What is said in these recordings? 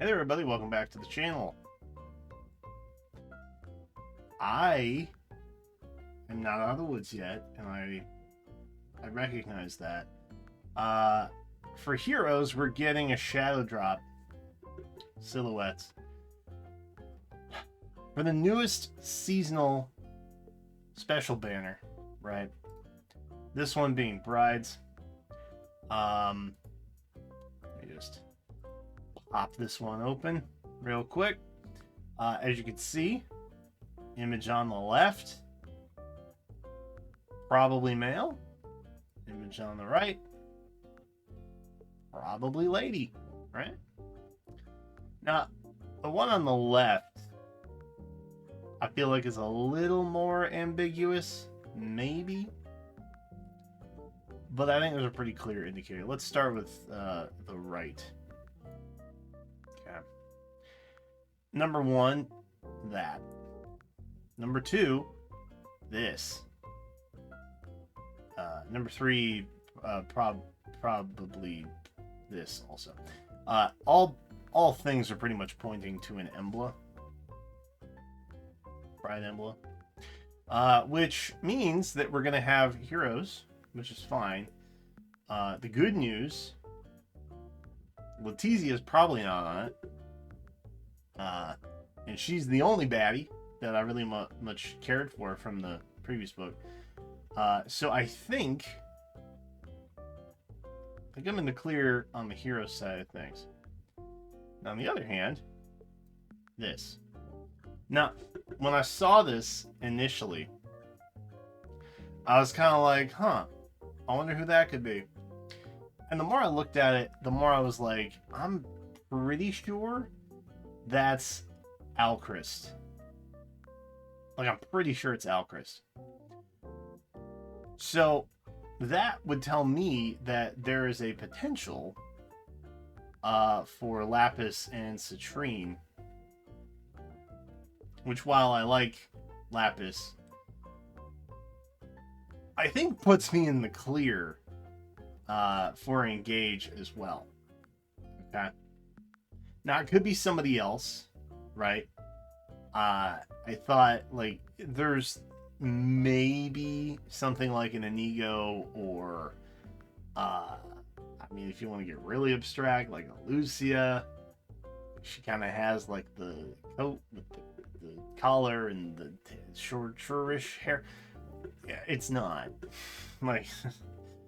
Hey there, everybody. Welcome back to the channel. I am not out of the woods yet, and I recognize that. For heroes, we're getting a shadow drop silhouettes for the newest seasonal special banner, right? This one being Brides. Let me just pop this one open real quick. As you can see, image on the left, probably male. Image on the right, probably lady, right? Now, the one on the left, I feel like is a little more ambiguous, maybe. But I think there's a pretty clear indicator. Let's start with the right. Okay. Number one, that. Number two, this. Number three, probably this also. All things are pretty much pointing to an Emblem. Bride Emblem. Which means that we're going to have heroes, which is fine. The good news, Letizia is probably not on it. And she's the only baddie that I really much cared for from the previous book. So I think I'm in the clear on the hero side of things. Now, on the other hand, this. Now, when I saw this initially, I was kind of like, I wonder who that could be. And the more I looked at it, the more I was like, I'm pretty sure that's Alchrist. Like, I'm pretty sure it's Alchrist. So, that would tell me that there is a potential for Lapis and Citrine. Which, while I like Lapis, I think puts me in the clear for Engage as well. Okay. Now, it could be somebody else, right? I thought, like, there's maybe something like an Inigo or, I mean, if you want to get really abstract, like a Lucia. She kind of has, like, the coat with the collar and the shortish hair. Yeah, it's not. Like,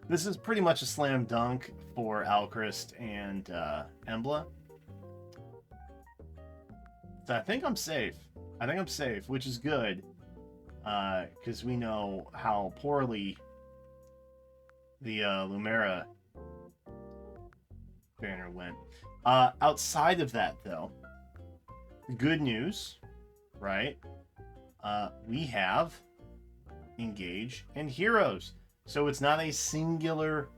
this is pretty much a slam dunk for Alchrist and Emblem. So I think I'm safe. Which is good. Because we know how poorly the Lumera banner went. Outside of that, though, good news, right? We have Engage and Heroes. So it's not a singular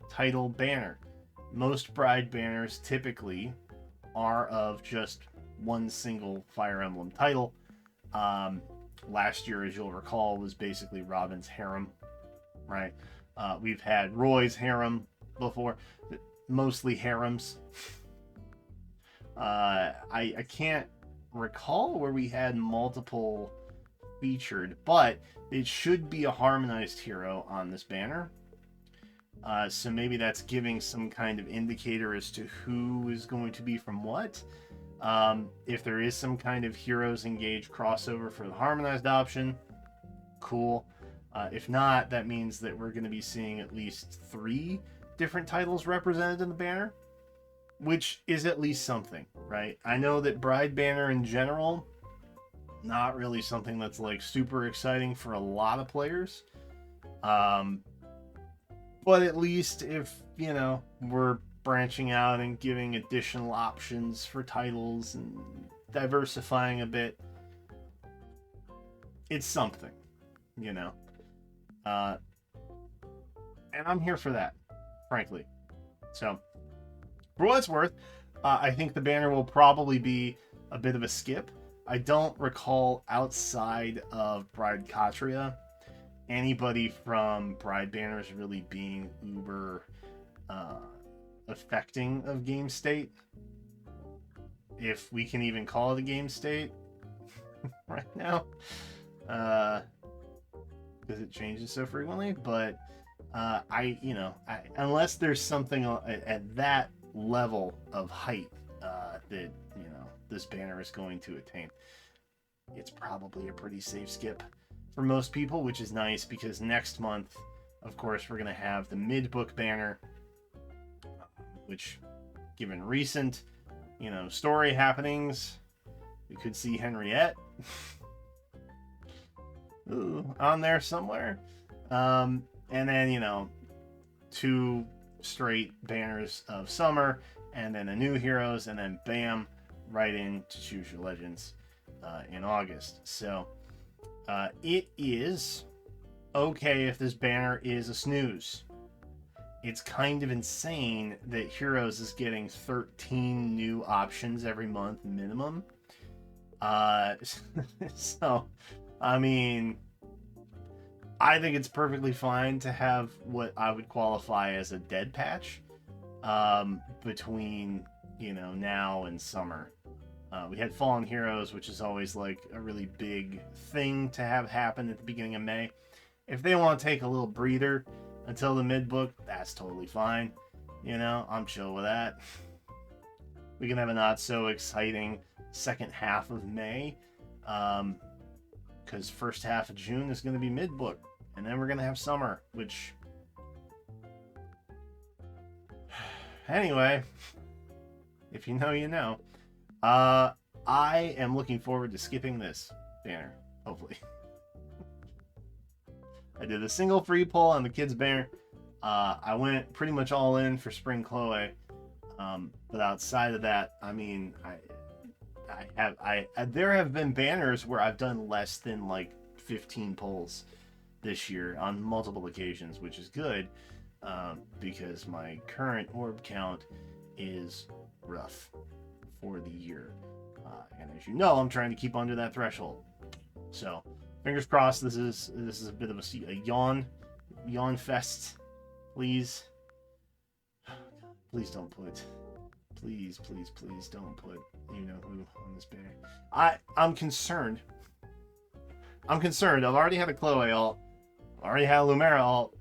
title banner. Most Bride banners typically are of just one single Fire Emblem title. Last year, as you'll recall, was basically Robin's harem, right? We've had Roy's harem before, mostly harems. I can't recall where we had multiple featured, but it should be a harmonized hero on this banner. So maybe that's giving some kind of indicator as to who is going to be from what. If there is some kind of Heroes Engage crossover for the harmonized option, cool. If not, that means that we're going to be seeing at least 3 different titles represented in the banner, which is at least something, right? I know that Bride banner in general, not really something that's like super exciting for a lot of players. But at least if, we're branching out and giving additional options for titles and diversifying a bit, it's something, and I'm here for that, frankly. So, for what it's worth, I think the banner will probably be a bit of a skip. I don't recall outside of Bride Katria anybody from Bride banners really being uber affecting of game state. if we can even call it a game state right now, because it changes so frequently. But unless there's something at that level of height that this banner is going to attain, it's probably a pretty safe skip for most people, which is nice because next month, of course, we're going to have the mid-book banner, which, given recent, story happenings, we could see Henriette on there somewhere. And then, 2 straight banners of summer, and then a new heroes, and then bam, right into Choose Your Legends in August. So it is okay if this banner is a snooze. It's kind of insane that Heroes is getting 13 new options every month minimum. So, I mean, I think it's perfectly fine to have what I would qualify as a dead patch between, now and summer. We had Fallen Heroes, which is always like a really big thing to have happen at the beginning of May. If they want to take a little breather until the mid-book, that's totally fine. I'm chill with that. We can have a not so exciting second half of May, because first half of June is going to be mid-book, and then we're going to have summer, which... Anyway, if you know, you know. I am looking forward to skipping this banner, hopefully. I did a single free pull on the kids banner. I went pretty much all in for Spring Chloe. But outside of that, I mean, there have been banners where I've done less than like 15 pulls this year on multiple occasions, which is good, because my current orb count is rough for the year. And as you know, I'm trying to keep under that threshold. So, fingers crossed. This is a bit of a yawn fest. Please don't put. Please don't put who on this banner. I'm concerned. I've already had a Chloe alt. I've already had a Lumera alt.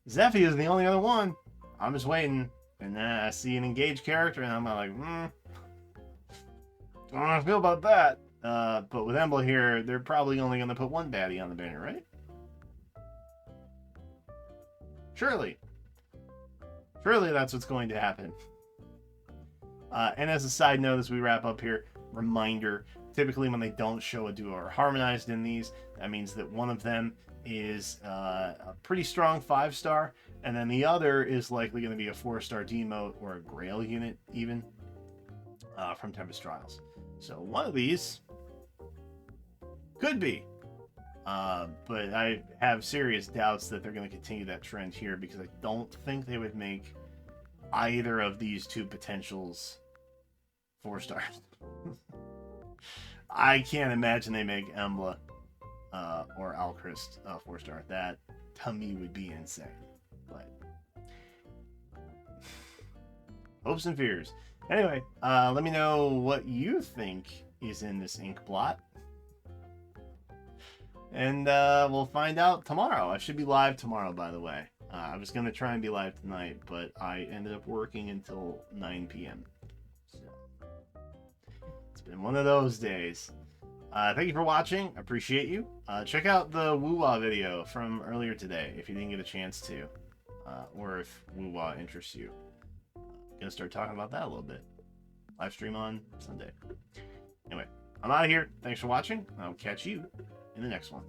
Zephy is the only other one. I'm just waiting. And then I see an engaged character, and I'm like, I don't know how I feel about that. But with Emblem here, they're probably only going to put one baddie on the banner, right? Surely that's what's going to happen. And as a side note, as we wrap up here, reminder, typically when they don't show a duo or harmonized in these, that means that one of them is a pretty strong 5-star, and then the other is likely going to be a 4-star demote or a Grail unit even from Tempest Trials. So one of these could be. But I have serious doubts that they're going to continue that trend here, because I don't think they would make either of these two potentials 4 stars. I can't imagine they make Embla or Alchrist 4-star. That, to me, would be insane. But hopes and fears. Anyway, let me know what you think is in this ink blot. And we'll find out tomorrow. I should be live tomorrow, by the way. I was going to try and be live tonight, but I ended up working until 9 p.m. So it's been one of those days. Thank you for watching. I appreciate you. Check out the Woo-Wah video from earlier today if you didn't get a chance to. Or if Woo-Wah interests you. I'm going to start talking about that a little bit. Live stream on Sunday. Anyway, I'm out of here. Thanks for watching. I'll catch you in the next one.